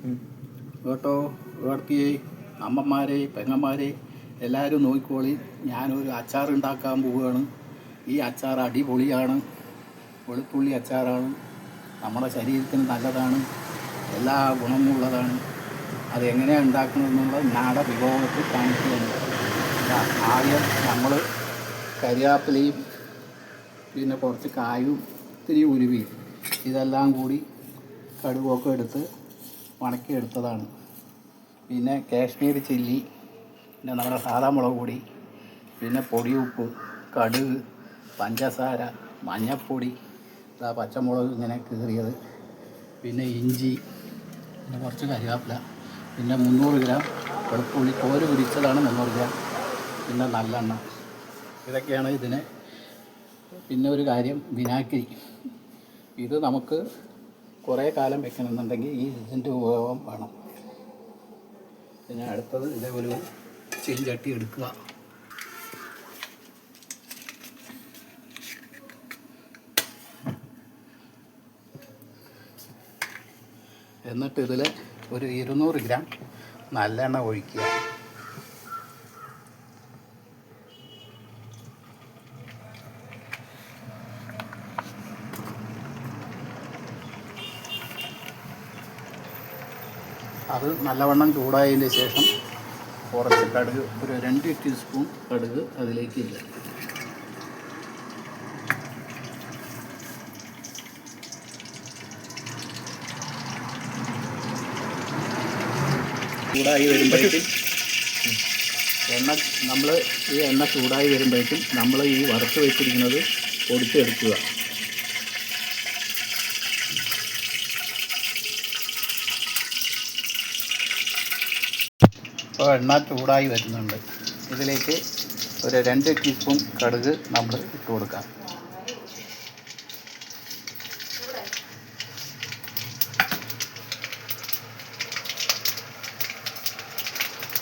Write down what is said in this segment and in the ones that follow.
കേട്ടോ, ഉയർത്തിയേ അമ്മമാരെ പെങ്ങന്മാരെ എല്ലാവരും നോക്കിക്കോളി. ഞാനൊരു അച്ചാർ ഉണ്ടാക്കാൻ പോവുകയാണ്. ഈ അച്ചാർ അടിപൊളിയാണ്. വെളുത്തുള്ളി അച്ചാറാണ്. നമ്മുടെ ശരീരത്തിന് നല്ലതാണ്, എല്ലാ ഗുണമുള്ളതാണ്. അതെങ്ങനെയാണ് ഉണ്ടാക്കുന്നതെന്നുള്ളത് നാടൻ വിഭവത്തിൽ കാണിക്കുകയാണ്. ആദ്യം നമ്മൾ കരിയാപ്പിലയും പിന്നെ കുറച്ച് കായും ഇത്തിരി ഉലുവയും ഇതെല്ലാം കൂടി കടുകൊക്കെ എടുത്ത് ഉണക്കിയെടുത്തതാണ്. പിന്നെ കാശ്മീരി ചില്ലി, പിന്നെ നമ്മുടെ സാധാ മുളക് പൊടി, പിന്നെ പൊടിയുപ്പ്, കടുക്, പഞ്ചസാര, മഞ്ഞൾപ്പൊടി, പച്ചമുളക് ഇങ്ങനെ കീറിയത്, പിന്നെ ഇഞ്ചി, പിന്നെ കുറച്ച് കരിവേപ്പില, പിന്നെ 300 ഗ്രാം വെളുത്തുള്ളി കോര് പിടിച്ചതാണ് 300 ഗ്രാം, പിന്നെ നല്ലെണ്ണ. ഇതൊക്കെയാണ് ഇതിന്. പിന്നെ ഒരു കാര്യം, വിനാഗിരി. ഇത് നമുക്ക് കുറേ കാലം വെക്കണമെന്നുണ്ടെങ്കിൽ ഇതിൻ്റെ ഉപയോഗം വേണം. പിന്നെ അടുത്തത് ഇതേപോലെ ചീഞ്ചട്ടി എടുക്കുക. എന്നിട്ട് ഇതിൽ ഒരു 200 ഗ്രാം നല്ലെണ്ണ ഒഴിക്കുക. അത് നല്ലവണ്ണം ചൂടായതിന് ശേഷം കുറച്ച് കടുക്, ഒരു 2 ടീസ്പൂൺ കടുക് അതിലേക്ക് ഇല്ല. ചൂടായി വരുമ്പോഴേക്കും ഈ എണ്ണ ചൂടായി വരുമ്പോഴേക്കും നമ്മൾ ഈ വറുത്ത് വെച്ചിരിക്കുന്നത് പൊടിച്ചെടുക്കുക. ഇപ്പോൾ എണ്ണ ചൂടായി വരുന്നുണ്ട്. ഇതിലേക്ക് ഒരു 2 ടീസ്പൂൺ കടുക് നമ്മൾ ഇട്ട് കൊടുക്കാം.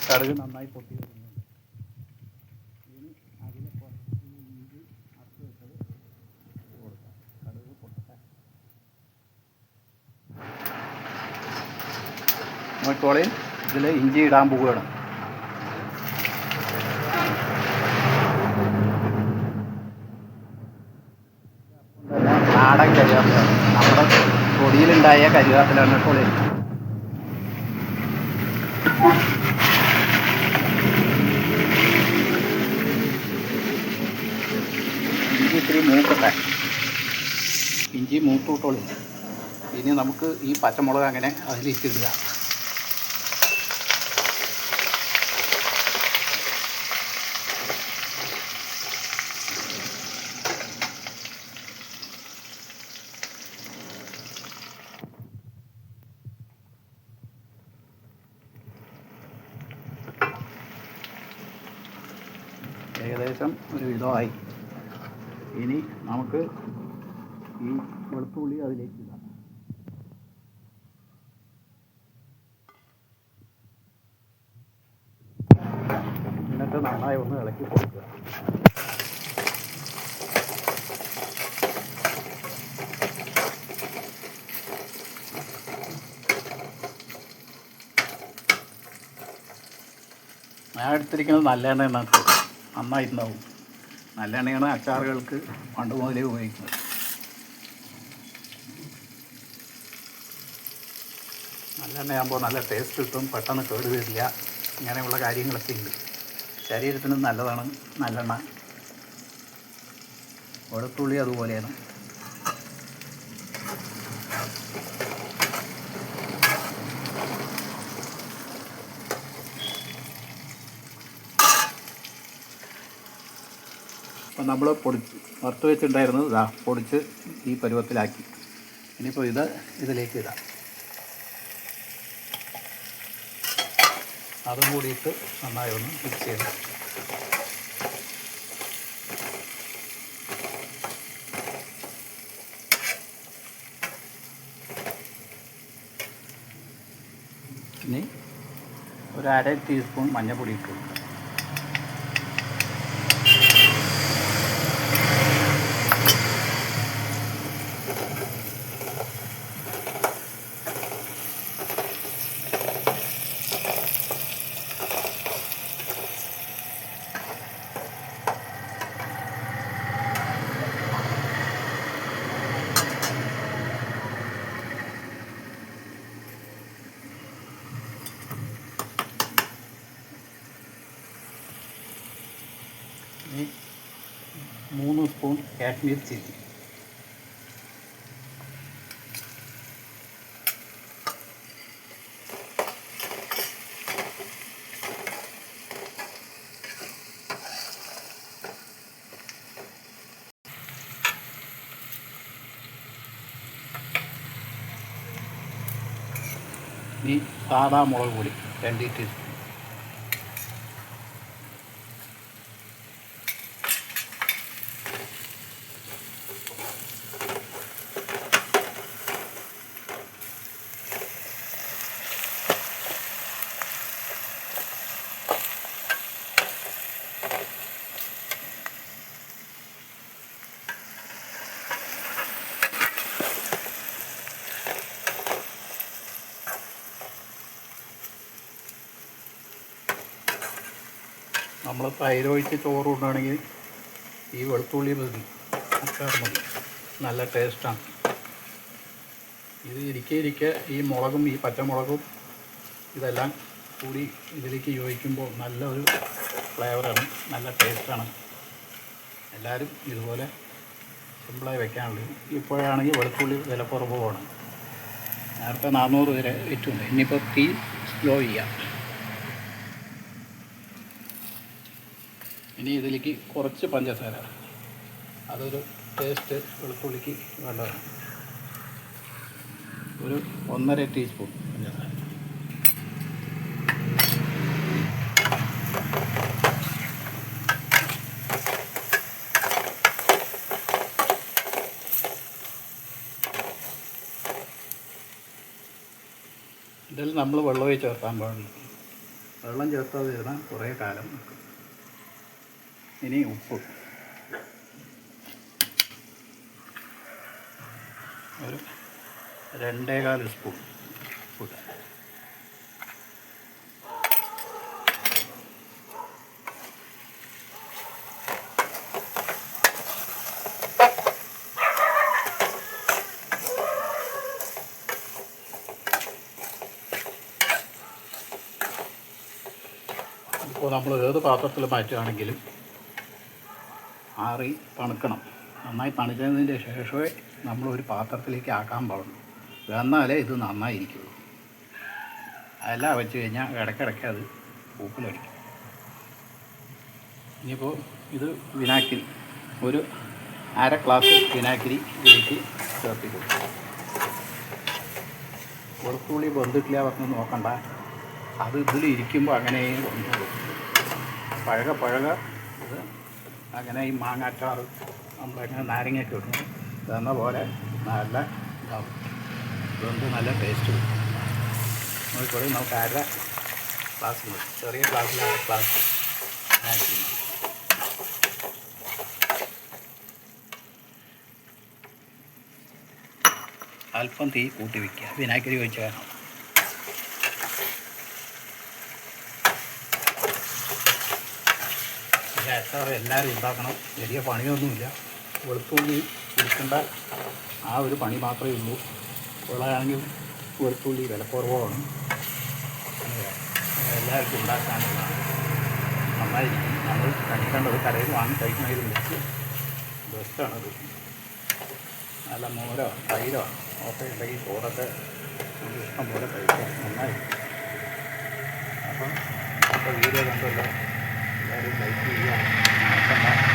കടുക് നന്നായി പൊട്ടി വരുന്നുണ്ട്. ഇനി അതിൽ കുറച്ച് ഇഞ്ചി അരച്ച് വെച്ചത് ഇട്ട് കൊടുക്കാം. കടുക് പൊട്ടട്ടെ. നോക്കിക്കോളി, ഇതിൽ ഇഞ്ചി ഇടാൻ പോവുകയാണ്. നാടൻ കരിവേപ്പിലാണ്, നമ്മുടെ പൊടിയിലുണ്ടായ കരിവേപ്പിലാണ്. ഇപ്പോൾ ഇഞ്ചി ഇത്തിരി മൂക്കട്ടെ. ഇഞ്ചി മൂത്തുവിട്ടോളി. ഇനി നമുക്ക് ഈ പച്ചമുളക് അങ്ങനെ അതിലിട്ടിടുക. ഏകദേശം ഒരു വിധമായി. ഇനി നമുക്ക് ഈ വെളുത്തുള്ളി അതിലേക്ക് ഇടാം. എന്നിട്ട് നന്നായി ഒന്ന് ഇളക്കി കൊടുക്കുക. ഞാൻ എടുത്തിരിക്കുന്നത് നല്ലെണ്ണ നന്നായിട്ടുണ്ടാവും. നല്ലെണ്ണയാണ് അച്ചാറുകൾക്ക് പണ്ട് മുതലേ ഉപയോഗിക്കുന്നത്. നല്ലെണ്ണയാകുമ്പോൾ നല്ല ടേസ്റ്റ് കിട്ടും, പെട്ടെന്ന് കേട് വരില്ല. ഇങ്ങനെയുള്ള കാര്യങ്ങളൊക്കെ ഉണ്ട്. ശരീരത്തിന് നല്ലതാണ് നല്ലെണ്ണ. വെളുത്തുള്ളി അതുപോലെയാണ്. അപ്പം നമ്മൾ വറുത്ത് വെച്ചിട്ടുണ്ടായിരുന്നത് പൊടിച്ച് ഈ പരുവത്തിലാക്കി. ഇനിയിപ്പോൾ ഇതിലേക്ക് ഇടാം. അതും കൂടിയിട്ട് നന്നായി ഒന്ന് മിക്സ് ചെയ്ത് ഇനി ഒരു 1/2 ടീസ്പൂൺ മഞ്ഞൾപ്പൊടി ഇട്ടു. മിർച്ചി. ഈ സാദാ മുളക് പൊടി 2 ടീസ്പൂൺ. നമ്മൾ തൈര് ഒഴിച്ച് ചോറ് കൊണ്ടാണെങ്കിൽ ഈ വെളുത്തുള്ളി മതി, അച്ചാർ മതി, നല്ല ടേസ്റ്റാണ്. ഇത് ഇരിക്കെ ഈ മുളകും ഈ പച്ചമുളകും ഇതെല്ലാം കൂടി ഇതിലേക്ക് യോജിക്കുമ്പോൾ നല്ലൊരു ഫ്ലേവറാണ്, നല്ല ടേസ്റ്റാണ്. എല്ലാവരും ഇതുപോലെ സിമ്പിളായി വെക്കാനുള്ളത്. ഇപ്പോഴാണെങ്കിൽ വെളുത്തുള്ളി വില കുറവാണ്. നേരത്തെ 400 വരെ വിറ്റുണ്ട്. ഇനിയിപ്പോൾ തീ സ്ലോ ചെയ്യാം. ഇനി ഇതിലേക്ക് കുറച്ച് പഞ്ചസാര, അതൊരു ടേസ്റ്റ് വെളുത്തുള്ളിക്ക് വേണ്ടതാണ്. ഒരു 1.5 ടീസ്പൂൺ പഞ്ചസാര. ഇതിൽ നമ്മൾ വെള്ളമേ ചേർത്താൻ പാടില്ല. വെള്ളം ചേർത്താതെ ഇരുന്നാൽ കുറേ കാലം നിൽക്കും. ഇനി ഉപ്പ് ഒരു 2.25 സ്പൂൺ ഉപ്പ്. ഇപ്പോൾ നമ്മൾ ഏത് പാത്രത്തിൽ മാറ്റുകയാണെങ്കിലും ആറി തണുക്കണം. നന്നായി തണുക്കുന്നതിൻ്റെ ശേഷമേ നമ്മളൊരു പാത്രത്തിലേക്ക് ആക്കാൻ പാടുള്ളൂ. എന്നാലേ ഇത് നന്നായിരിക്കുള്ളൂ. അതെല്ലാം വെച്ച് കഴിഞ്ഞാൽ ഇടയ്ക്കിടയ്ക്ക് അത് പൂപ്പിലടിക്കും. ഇനിയിപ്പോൾ ഇത് വിനാഗിരി, ഒരു 1/2 ഗ്ലാസ് വിനാഗിരി ഇതിലേക്ക് ചേർത്തി കൊടുക്കും. വെളുത്തുള്ളി വെന്തിട്ടില്ല പറഞ്ഞ് നോക്കണ്ട, അത് ഇതിൽ ഇരിക്കുമ്പോൾ അങ്ങനെ വന്നോളൂ. പഴക ഇത് അങ്ങനെ ഈ മാങ്ങാച്ചാറ് നമ്മളെങ്ങനെ നാരങ്ങയൊക്കെ ഇടുന്നു ഇതെന്ന പോലെ നല്ല ഇതാവും. ഇതുകൊണ്ട് നല്ല ടേസ്റ്റ് കിട്ടും. നോക്കിക്കോളി, നമുക്ക് 1/2 ഗ്ലാസ് മതി. ചെറിയ ഗ്ലാസ്സിൽ 1/2 ഗ്ലാസ് ആക്കി മതി. അല്പം തീ കൂട്ടി വയ്ക്കുക, വിനാഗിരി ഒഴിച്ച് കാരണം. ഈ അച്ചാർ എല്ലാവരും ഉണ്ടാക്കണം. വലിയ പണിയൊന്നുമില്ല. വെളുത്തുള്ളി എടുക്കേണ്ട ആ ഒരു പണി മാത്രമേ ഉള്ളൂ. ഉള്ളതാണെങ്കിൽ വെളുത്തുള്ളി വിലക്കുറവാണ്. എല്ലാവർക്കും ഉണ്ടാക്കാനുള്ളതാണ്. നന്നായിരിക്കും. നമ്മൾ കഴിക്കേണ്ടത് കടയിൽ വാങ്ങി കഴിക്കുന്നതിൽ വെച്ച് ബെസ്റ്റാണത്. നല്ല മോരോ തൈരോ ഒക്കെ ഉണ്ടെങ്കിൽ ചോറൊക്കെ ഇഷ്ടം പോലെ കഴിക്കാം. നന്നായിരിക്കും. അപ്പോൾ വീഡിയോ കണ്ടല്ലോ, എല്ലാവരും ലൈക്ക് ചെയ്യുക.